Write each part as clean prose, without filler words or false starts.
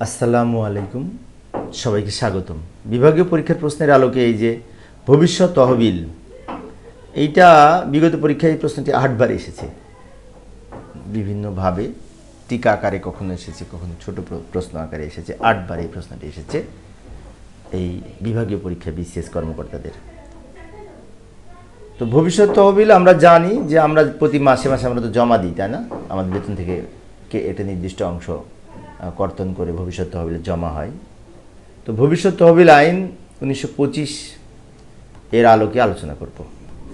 আসসালামু আলাইকুম, সবাইকে স্বাগতম। বিভাগীয় পরীক্ষার প্রশ্নের আলোকে এই যে ভবিষ্যৎ তহবিল, এইটা বিগত পরীক্ষায় এই প্রশ্নটি 8বার এসেছে বিভিন্নভাবে। টিকা আকারে কখনো এসেছে, কখনো ছোট প্রশ্ন আকারে এসেছে। 8বার এই প্রশ্নটি এসেছে এই বিভাগীয় পরীক্ষা বিসিএস কর্মকর্তাদের। তো ভবিষ্যৎ তহবিল আমরা জানি যে আমরা প্রতি মাসে মাসে আমরা তো জমা দিই, তাই না? আমাদের বেতন থেকে এটা নির্দিষ্ট অংশ কর্তন করে ভবিষ্যৎ তহবিলে জমা হয়। তো ভবিষ্যৎ তহবিল আইন 1925 এর আলোকে আলোচনা করব।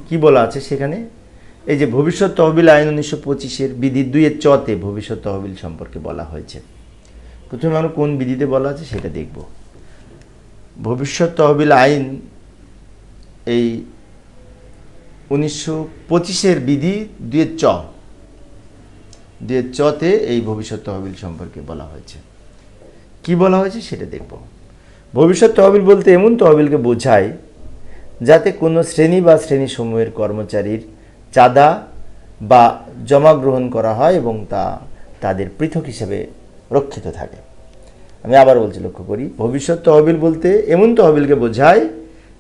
কি বলা আছে সেখানে? এই যে ভবিষ্যৎ তহবিল আইন 1925-এর বিধি 2-এর চ-তে ভবিষ্যৎ তহবিল সম্পর্কে বলা হয়েছে। প্রথমে আমরা কোন বিধিতে বলা আছে সেটা দেখব। ভবিষ্যৎ তহবিল আইন এই 1925-এর বিধি 2-এর চ-তে এই ভবিষ্যৎ তহবিল সম্পর্কে বলা হয়েছে। কি বলা হয়েছে সেটা দেখব। ভবিষ্যৎ তহবিল বলতে এমন তহবিলকে বোঝায় যাতে কোনো শ্রেণী বা শ্রেণীসমূহের কর্মচারীর চাঁদা বা জমা গ্রহণ করা হয় এবং তা তাদের পৃথক হিসেবে রক্ষিত থাকে। আমি আবার বলছি, লক্ষ্য করি, ভবিষ্যৎ তহবিল বলতে এমন তহবিলকে বোঝায়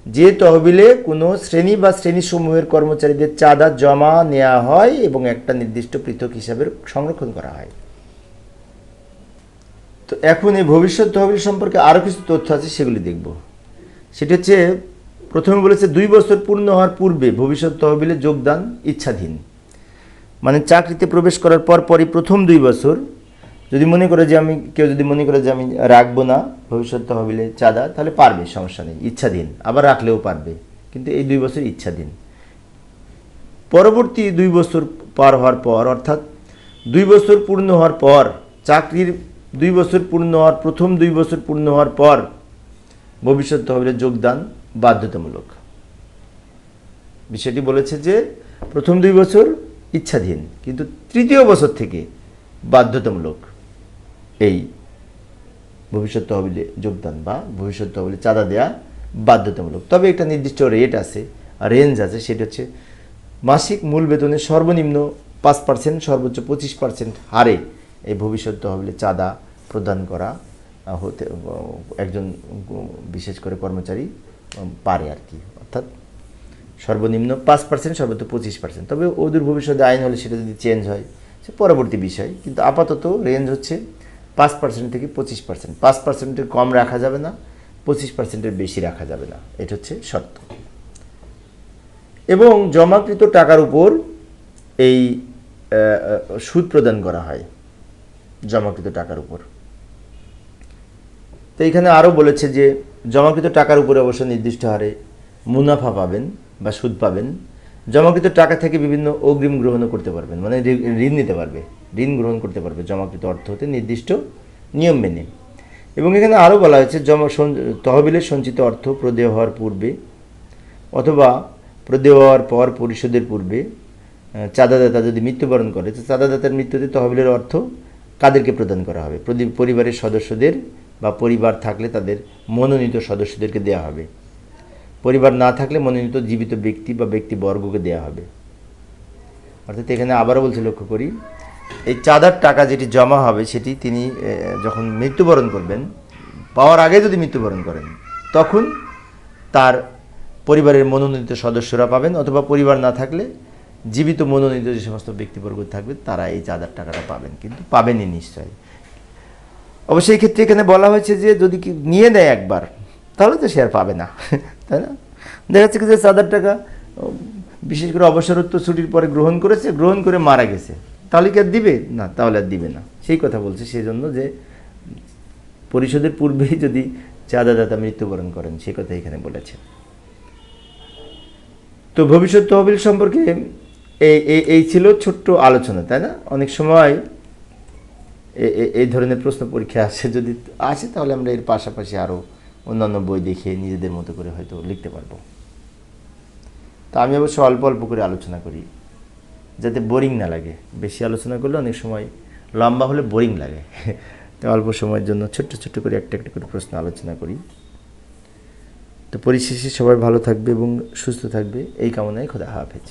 যে তহবিলে কোনো শ্রেণী বা শ্রেণীসমূহের কর্মচারীদের চাঁদা জমা নেওয়া হয় এবং একটা নির্দিষ্ট পৃথক হিসাবে সংরক্ষণ করা হয়। তো এখন এই ভবিষ্যৎ তহবিল সম্পর্কে আরও কিছু তথ্য আছে, সেগুলি দেখব। সেটা হচ্ছে, প্রথমে বলেছে 2 বছর পূর্ণ হওয়ার পূর্বে ভবিষ্যৎ তহবিলে যোগদান ইচ্ছাধীন। মানে চাকরিতে প্রবেশ করার পরই প্রথম 2 বছর যদি মনে করে যে কেউ যদি মনে করে যে আমি রাখবো না ভবিষ্যৎ তহবিলে চাঁদা, তাহলে পারবে, সমস্যা নেই, ইচ্ছাধীন। আবার রাখলেও পারবে, কিন্তু এই 2 বছর ইচ্ছাধীন। পরবর্তী 2 বছর পার হওয়ার পর, অর্থাৎ 2 বছর পূর্ণ হওয়ার পর, চাকরির 2 বছর পূর্ণ হওয়ার প্রথম 2 বছর পূর্ণ হওয়ার পর ভবিষ্যৎ তহবিলে যোগদান বাধ্যতামূলক। বিষয়টি বলেছে যে প্রথম 2 বছর ইচ্ছাধীন, কিন্তু তৃতীয় বছর থেকে বাধ্যতামূলক এই ভবিষ্যৎ তহবিলে যোগদান বা ভবিষ্যৎ তহবিলে চাঁদা দেওয়া বাধ্যতামূলক। তবে একটা নির্দিষ্ট রেট আছে, রেঞ্জ আছে, সেটা হচ্ছে মাসিক মূল বেতনের সর্বনিম্ন 5%, সর্বোচ্চ 25% হারে এই ভবিষ্যৎ তহবিলে চাঁদা প্রদান করা হতে একজন বিশেষ করে কর্মচারী পারে আর কি। অর্থাৎ সর্বনিম্ন 5%, সর্বোচ্চ 25%। তবে অদূর ভবিষ্যতে আইন হলে সেটা যদি চেঞ্জ হয় সে পরবর্তী বিষয়, কিন্তু আপাতত রেঞ্জ হচ্ছে 5% থেকে 25%। 5%-এর কম রাখা যাবে না, 25%-এর বেশি রাখা যাবে না, এটা হচ্ছে শর্ত। এবং জমাকৃত টাকার উপর এই সুদ প্রদান করা হয় জমাকৃত টাকার উপর। তো এখানে আরও বলেছে যে জমাকৃত টাকার উপরে অবশ্য নির্দিষ্ট হারে মুনাফা পাবেন বা সুদ পাবেন। জমাকৃত টাকা থেকে বিভিন্ন অগ্রিম গ্রহণও করতে পারবেন, মানে ঋণ নিতে পারবে, ঋণ গ্রহণ করতে পারবে জমাকৃত অর্থ হতে নির্দিষ্ট নিয়ম মেনে। এবং এখানে আরও বলা হয়েছে তহবিলের সঞ্চিত অর্থ প্রদেয় হওয়ার পূর্বে অথবা প্রদেয় হওয়ার পর পরিশোধের পূর্বে চাঁদাদাতা যদি মৃত্যুবরণ করে, তো চাঁদাদাতার মৃত্যুতে তহবিলের অর্থ কাদেরকে প্রদান করা হবে? পরিবারের সদস্যদের বা পরিবার থাকলে তাদের মনোনীত সদস্যদেরকে দেওয়া হবে। পরিবার না থাকলে মনোনীত জীবিত ব্যক্তি বা ব্যক্তিবর্গকে দেওয়া হবে। অর্থাৎ এখানে আবারও বলছে, লক্ষ্য করি, এই চাঁদার টাকা যেটি জমা হবে সেটি তিনি যখন মৃত্যুবরণ করবেন, পাওয়ার আগে যদি মৃত্যুবরণ করেন, তখন তার পরিবারের মনোনীত সদস্যরা পাবেন, অথবা পরিবার না থাকলে জীবিত মনোনীত যে সমস্ত ব্যক্তিবর্গ থাকবে তারা এই চাঁদার টাকাটা পাবেন, কিন্তু পাবেনই নিশ্চয়ই। অবশ্যই এই ক্ষেত্রে এখানে বলা হয়েছে যে যদি কি নিয়ে নেয় একবার, তাহলে তো সে আর পাবে না, তাই না? দেখা যাচ্ছে কি যে চাঁদার টাকা বিশেষ করে অবসরোত্তর ছুটির পরে গ্রহণ করেছে, গ্রহণ করে মারা গেছে, তাহলে কি আর দিবে না? তাহলে আর দিবে না, সেই কথা বলছে। সেই জন্য যে পরিশোধের পূর্বেই যদি চাঁদাদাতা মৃত্যুবরণ করেন, সেই কথা এখানে বলেছে। তো ভবিষ্যৎ তহবিল সম্পর্কে এই ছিল ছোট্ট আলোচনা, তাই না? অনেক সময় এই ধরনের প্রশ্ন পরীক্ষা আসে, যদি আসে তাহলে আমরা এর পাশাপাশি আরও অন্যান্য বই দেখে নিজেদের মতো করে হয়তো লিখতে পারবো। তো আমি অবশ্য অল্প অল্প করে আলোচনা করি যাতে বোরিং না লাগে। বেশি আলোচনা করলে অনেক সময় লম্বা হলে বোরিং লাগে, তো অল্প সময়ের জন্য ছোট্ট ছোট্ট করে একটা একটা করে প্রশ্ন আলোচনা করি। তো পরিশেষে সবাই ভালো থাকবে এবং সুস্থ থাকবে, এই কামনায় খোদা হাফেজ।